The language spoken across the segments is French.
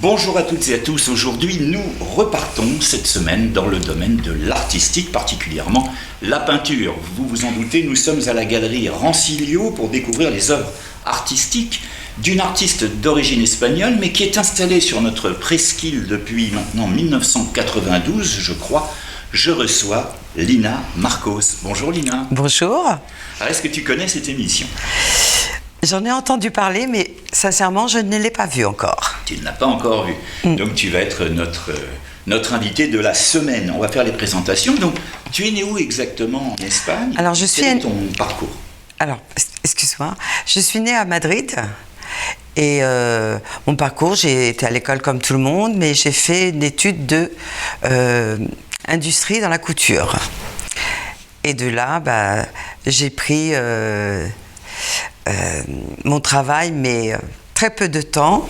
Bonjour à toutes et à tous. Aujourd'hui, nous repartons cette semaine dans le domaine de l'artistique, particulièrement la peinture. Vous vous en doutez, nous sommes à la galerie Rancilio pour découvrir les œuvres artistiques d'une artiste d'origine espagnole, mais qui est installée sur notre presqu'île depuis maintenant 1992, je crois. Je reçois Lina Marcos. Bonjour Lina. Bonjour. Alors, est-ce que tu connais cette émission ? J'en ai entendu parler, mais sincèrement, je ne l'ai pas vue encore. Tu ne l'as pas encore vue. Donc tu vas être notre invité de la semaine. On va faire les présentations. Donc tu es né où exactement en Espagne ? Alors Quel est ton parcours ? Alors, excuse-moi, je suis née à Madrid. Et mon parcours, j'ai été à l'école comme tout le monde, mais j'ai fait une étude de industrie dans la couture. Et de là, j'ai pris mon travail, mais très peu de temps,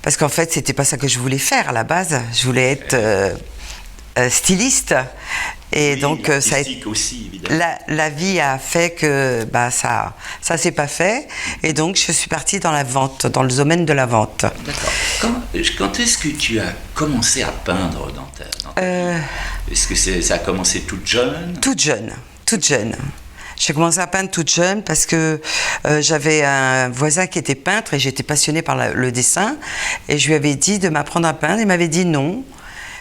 parce qu'en fait, c'était pas ça que je voulais faire à la base. Je voulais être styliste. Et oui, donc, ça a aussi, évidemment. la vie a fait que ça s'est pas fait. Et donc, je suis partie dans la vente, dans le domaine de la vente. D'accord. Quand est-ce que tu as commencé à peindre dans ta vie ? Est-ce que ça a commencé toute jeune ? Toute jeune. J'ai commencé à peindre toute jeune parce que j'avais un voisin qui était peintre et j'étais passionnée par le dessin. Et je lui avais dit de m'apprendre à peindre. Il m'avait dit non.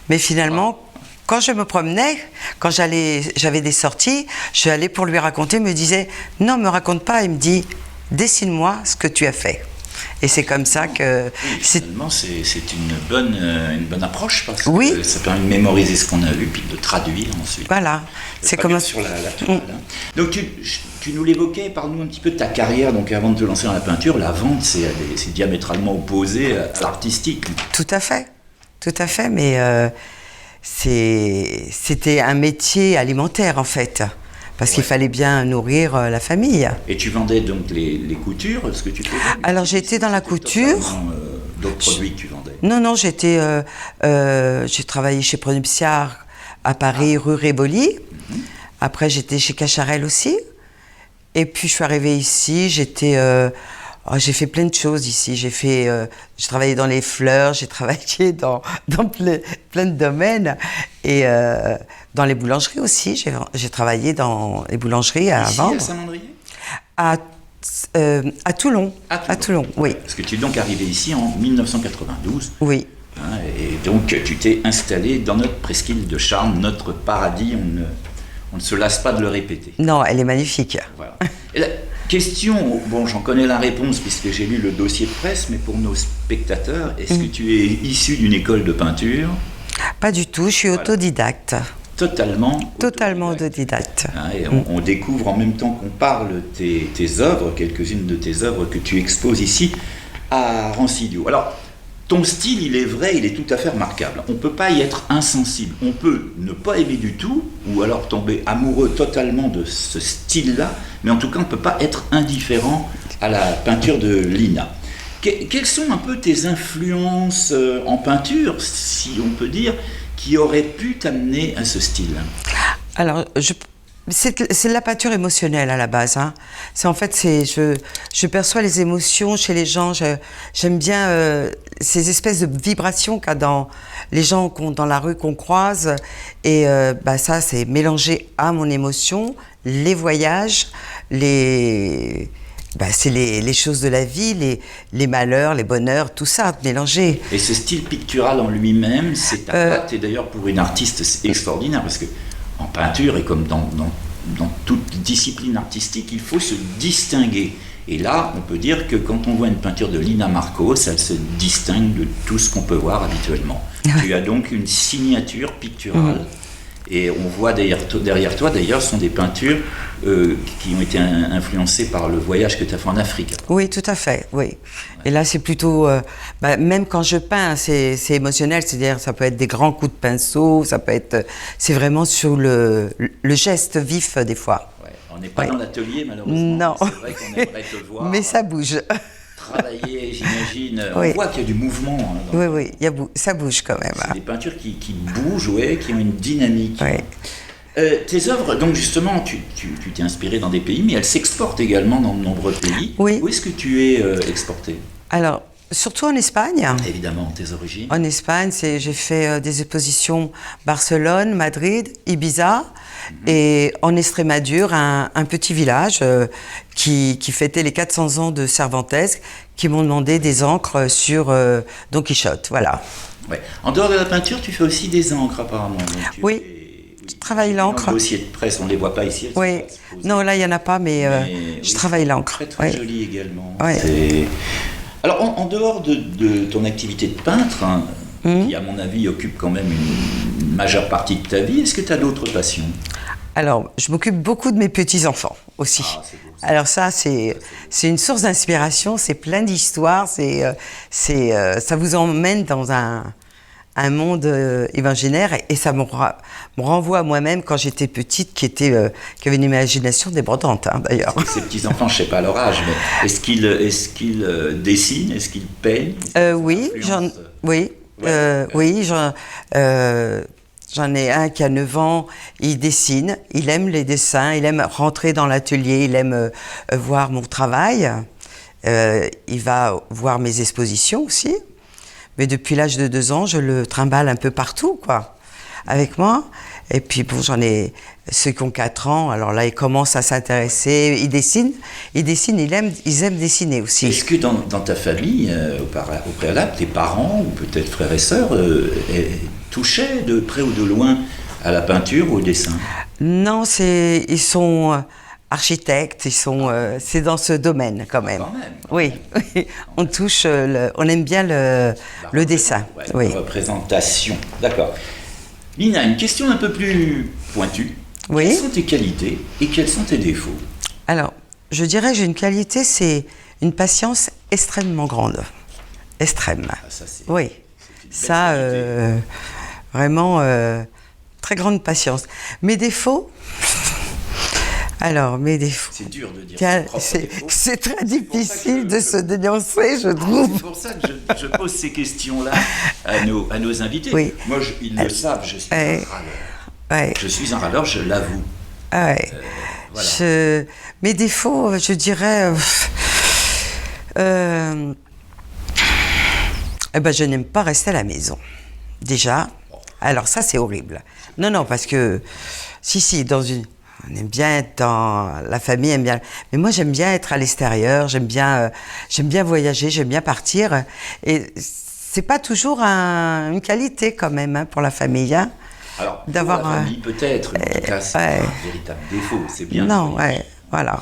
Mais finalement, quand je me promenais, quand j'avais des sorties, je allais pour lui raconter. Il me disait non, me raconte pas. Il me dit dessine-moi ce que tu as fait. Et c'est comme ça que... Oui, finalement, c'est une bonne approche parce que oui. Ça permet de mémoriser ce qu'on a vu puis de traduire ensuite. Voilà. C'est comme sur la toile. Donc tu nous l'évoquais, parle-nous un petit peu de ta carrière. Donc avant de te lancer dans la peinture, la vente, c'est diamétralement opposé à l'artistique. Tout à fait, mais c'était un métier alimentaire en fait. Parce qu'il fallait bien nourrir la famille. Et tu vendais donc les coutures, ce que tu faisais ? Alors j'étais dans la couture. D'autres produits que tu vendais ? Non, j'ai travaillé chez Pronuptiar à Paris, rue Rivoli. Après j'étais chez Cacharel aussi. Et puis je suis arrivée ici, j'ai fait plein de choses ici. J'ai travaillé dans les fleurs, j'ai travaillé dans plein de domaines. Et dans les boulangeries aussi. J'ai travaillé dans les boulangeries à vendre. À Saint-Mandrier ? À Toulon. À Toulon, oui. Parce que tu es donc arrivé ici en 1992. Oui. Et donc tu t'es installé dans notre presqu'île de charme, notre paradis. On ne se lasse pas de le répéter. Non, elle est magnifique. Voilà. Et la question, bon, j'en connais la réponse puisque j'ai lu le dossier de presse, mais pour nos spectateurs, est-ce que tu es issu d'une école de peinture ? Pas du tout, je suis autodidacte. Totalement autodidacte. Et on découvre en même temps qu'on parle tes œuvres, quelques-unes de tes œuvres que tu exposes ici à Rancilio. Alors, ton style, il est vrai, il est tout à fait remarquable. On ne peut pas y être insensible. On peut ne pas aimer du tout, ou alors tomber amoureux totalement de ce style-là, mais en tout cas, on ne peut pas être indifférent à la peinture de Lina. Quelles sont un peu tes influences en peinture, si on peut dire, qui auraient pu t'amener à ce style ? Alors, c'est de la peinture émotionnelle à la base. Hein. Je perçois les émotions chez les gens. J'aime bien ces espèces de vibrations qu'a dans les gens dans la rue qu'on croise. Et ça, c'est mélangé à mon émotion, les voyages, c'est les choses de la vie, les malheurs, les bonheurs, tout ça mélangé. Et ce style pictural en lui-même, c'est ta patte. Et d'ailleurs, pour une artiste, c'est extraordinaire parce que en peinture et comme dans toute discipline artistique, il faut se distinguer. Et là, on peut dire que quand on voit une peinture de Lina Marcos, elle se distingue de tout ce qu'on peut voir habituellement. Tu as donc une signature picturale. Et on voit derrière toi, d'ailleurs, sont des peintures qui ont été influencées par le voyage que tu as fait en Afrique. Oui, tout à fait, oui. Et là, c'est plutôt... même quand je peins, c'est émotionnel, c'est-à-dire ça peut être des grands coups de pinceau, ça peut être... C'est vraiment sur le geste vif, des fois. Ouais, on n'est pas dans l'atelier, malheureusement. Non. C'est vrai qu'on aimerait te voir. Mais ça bouge. Travailler, j'imagine. On voit qu'il y a du mouvement. Oui, ça bouge quand même. C'est des peintures qui bougent, qui ont une dynamique. Oui. Tes œuvres, donc justement, tu t'es inspiré dans des pays, mais elles s'exportent également dans de nombreux pays. Oui. Où est-ce que tu es exporté ? Alors, surtout en Espagne. Évidemment, tes origines. En Espagne, j'ai fait des expositions Barcelone, Madrid, Ibiza et en Estrémadure, un petit village qui fêtait les 400 ans de Cervantes, qui m'ont demandé des encres sur Don Quichotte. Voilà. Ouais. En dehors de la peinture, tu fais aussi des encres apparemment. Donc, Oui, je travaille l'encre. Dans le dossier de presse, on ne les voit pas ici. Oui, non, là, il n'y en a pas, mais je travaille l'encre. Très, très Oui. joli également. Oui. Alors, en dehors de ton activité de peintre, qui, à mon avis, occupe quand même une majeure partie de ta vie, est-ce que tu as d'autres passions? Alors, je m'occupe beaucoup de mes petits-enfants aussi. Ah, c'est beau, ça. Alors ça, c'est une source d'inspiration, c'est plein d'histoires, ça vous emmène dans un monde imaginaire et ça me renvoie à moi-même quand j'étais petite, qui avait une imagination débordante, d'ailleurs. Ces petits-enfants, je ne sais pas leur âge, mais est-ce qu'ils dessinent? Est-ce qu'ils peignent? Oui, j'en ai un qui a 9 ans, il dessine, il aime les dessins, il aime rentrer dans l'atelier, il aime voir mon travail, il va voir mes expositions aussi, mais depuis l'âge de 2 ans, je le trimballe un peu partout, quoi, avec moi. Et puis bon, j'en ai ceux qui ont 4 ans, alors là, ils commencent à s'intéresser, ils dessinent, ils aiment dessiner aussi. Est-ce que dans ta famille, au préalable, tes parents, ou peut-être frères et sœurs, touchaient de près ou de loin à la peinture ou au dessin? Non, ils sont architectes, c'est dans ce domaine quand même. Quand même. Oui, on touche, on aime bien le dessin. Ouais, Oui. la représentation, d'accord. Lina, une question un peu plus pointue. Oui. Quelles sont tes qualités et quels sont tes défauts? Alors, je dirais que j'ai une qualité, c'est une patience extrêmement grande. Extrême. Ah, ça, c'est Oui. une belle Ça, qualité. vraiment, très grande patience. Mes défauts. Alors, mes défauts. C'est dur de dire Tiens, ses propres c'est défauts. c'est très pour ça difficile que de se dénoncer, je trouve. C'est pour ça que je pose ces questions-là à nos invités. Oui. Moi, ils le savent, je suis un râleur. Ouais. Je suis un râleur, je l'avoue. Ouais. Voilà. Mes défauts, je dirais. Je n'aime pas rester à la maison. Déjà. Alors, ça, c'est horrible. Non, parce que. Si, on aime bien être dans. La famille aime bien. Mais moi, j'aime bien être à l'extérieur, j'aime bien voyager, j'aime bien partir. Et c'est pas toujours une qualité, quand même, pour la famille. Alors, pour d'avoir la famille, peut-être, mais en tout cas, c'est pas un véritable défaut, c'est bien. Non, voilà.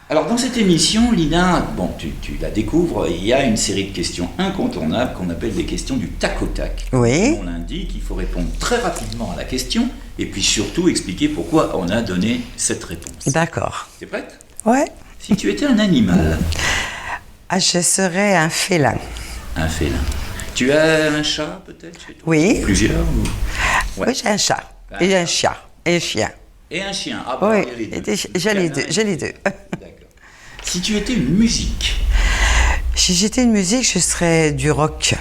Alors, dans cette émission, Lina, bon, tu la découvres, il y a une série de questions incontournables qu'on appelle des questions du tac au tac. Oui. On indique qu'il faut répondre très rapidement à la question et puis surtout expliquer pourquoi on a donné cette réponse. D'accord. T'es prête? Ouais. Si tu étais un animal, Je serais un félin. un félin, tu as un chat peut-être chez toi? Oui. Plusieurs ou... Ouais. Oui, j'ai un chat. Et un chat. Et un chien. Et un chien. Ah, bah, Oui, il y a les deux. j'ai les deux. J'ai les deux. D'accord. Si tu étais une musique, Si j'étais une musique, je serais du rock.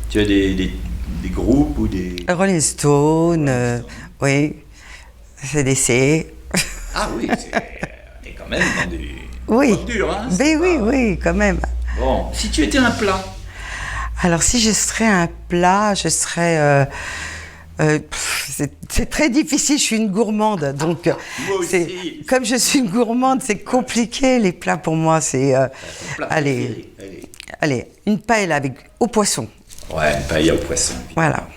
tu as des groupes ou des... Rolling Stone, oui. CDC. Ah oui, on est quand même dans du Oui. rock dur, hein? Mais oui, quand même. Bon, si tu étais un plat, Alors, si je serais un plat, je serais... c'est très difficile, je suis une gourmande, donc moi aussi. comme je suis une gourmande, c'est compliqué les plats pour moi. C'est ton plat préféré, allez, une paella avec au poisson. Ouais, une paella au poisson. Voilà.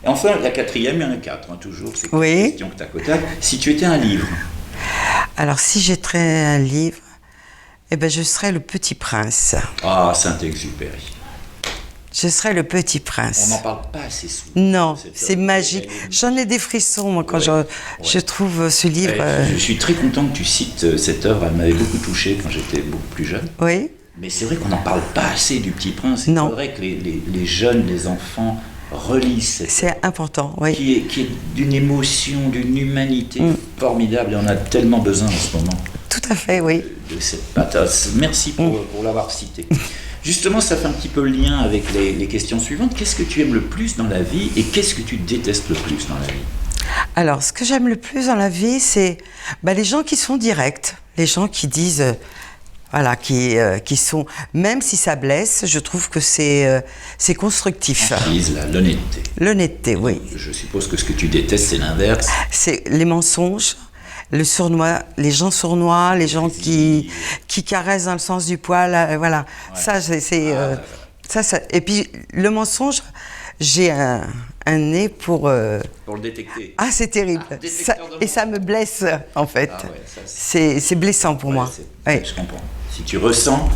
Et enfin, la quatrième, il y en a 4, toujours, c'est une Oui. question que tu as côté. Si tu étais un livre, Alors, si j'étais un livre, je serais Le Petit Prince. ah, Saint-Exupéry. Je serais Le Petit On Prince. n'en parle pas assez souvent. Non, Cette c'est œuvre. magique. J'en ai des frissons, moi, quand je trouve ce livre. Je suis très content que tu cites cette œuvre, elle m'avait beaucoup touché quand j'étais beaucoup plus jeune. Oui, Mais c'est vrai qu'on n'en parle pas assez du Petit Prince. Il Non. faudrait que les jeunes, les enfants relisent cette c'est important, oui. qui est d'une émotion, d'une humanité formidable. Et on a tellement besoin en ce moment Tout à fait, oui. de cette patate. Merci pour l'avoir cité. Justement, ça fait un petit peu le lien avec les questions suivantes. Qu'est-ce que tu aimes le plus dans la vie et qu'est-ce que tu détestes le plus dans la vie? Alors, ce que j'aime le plus dans la vie, c'est les gens qui sont directs, les gens qui disent Voilà, qui sont, même si ça blesse, je trouve que c'est constructif. L'honnêteté. L'honnêteté, oui. Je suppose que ce que tu détestes, c'est l'inverse. C'est les mensonges, le sournois, les gens sournois, les gens qui caressent dans le sens du poil, voilà. Ouais. Ça, ça. Et puis, le mensonge, j'ai un nez pour le détecter. Ah, c'est terrible. Et ça me blesse, en fait. Ah, ouais, c'est blessant pour moi. Ouais. Je comprends. Si tu ressens,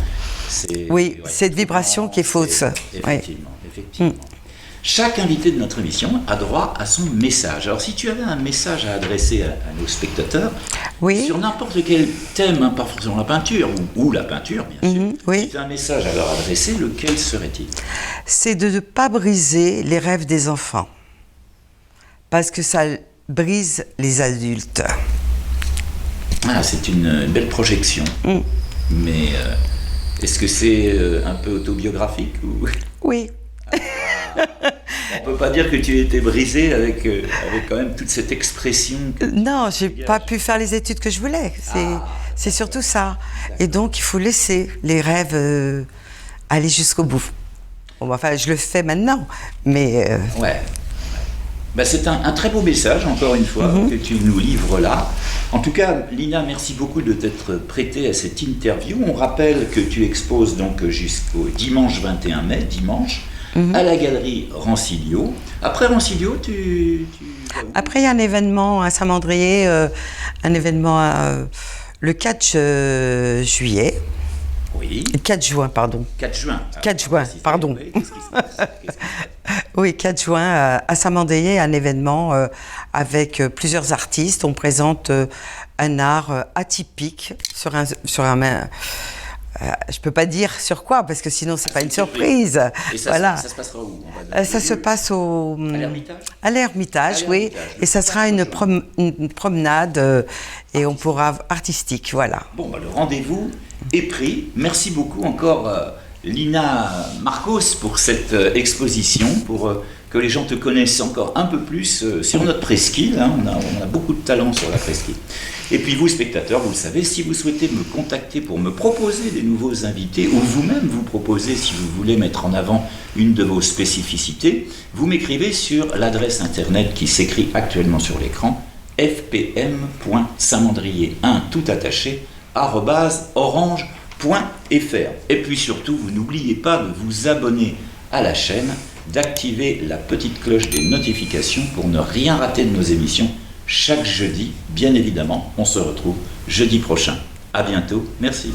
c'est... Oui, cette vibration qui est fausse. Effectivement, effectivement. Chaque invité de notre émission a droit à son message. Alors, si tu avais un message à adresser à nos spectateurs, sur n'importe quel thème, pas forcément la peinture, ou la peinture, bien sûr, si tu as un message à leur adresser, lequel serait-il ? C'est de ne pas briser les rêves des enfants, parce que ça brise les adultes. Ah, c'est une belle projection. Mais est-ce que c'est un peu autobiographique ou... Oui. On ne peut pas dire que tu as été brisée avec quand même toute cette expression. Non, je n'ai pas pu faire les études que je voulais. C'est surtout ça. Et donc, il faut laisser les rêves aller jusqu'au bout. Bon, enfin, je le fais maintenant, mais... Ouais. Ben, c'est un très beau message, encore une fois, que tu nous livres là. En tout cas, Lina, merci beaucoup de t'être prêtée à cette interview. On rappelle que tu exposes donc jusqu'au dimanche 21 mai, à la galerie Rancilio. Après Rancilio, Après, il y a un événement à Saint-Mandrier, un événement le 4 juillet. Oui. 4 juin, pardon. 4 juin. 4 juin, pardon. Oui, qu'est-ce qui se passe ? Oui, 4 juin, à Saint-Mandrier, un événement avec plusieurs artistes. On présente un art atypique sur un je peux pas dire sur quoi, parce que sinon c'est pas une surprise. Et ça, voilà. Ça se passera où ? Ça se passe à l'Ermitage ? À l'Ermitage, oui. Et ça sera une promenade et on pourra artistique, voilà. Bon, le rendez-vous est pris. Merci beaucoup encore, Lina Marcos, pour cette exposition, pour que les gens te connaissent encore un peu plus sur notre presqu'île. On a beaucoup de talent sur la presqu'île. Et puis vous, spectateurs, vous le savez, si vous souhaitez me contacter pour me proposer des nouveaux invités, ou vous-même vous proposer, si vous voulez mettre en avant une de vos spécificités, vous m'écrivez sur l'adresse internet qui s'écrit actuellement sur l'écran, fpm.saintmandrier1 tout attaché, @orange.fr. Et puis surtout, vous n'oubliez pas de vous abonner à la chaîne, d'activer la petite cloche des notifications pour ne rien rater de nos émissions chaque jeudi. Bien évidemment, on se retrouve jeudi prochain. À bientôt, merci.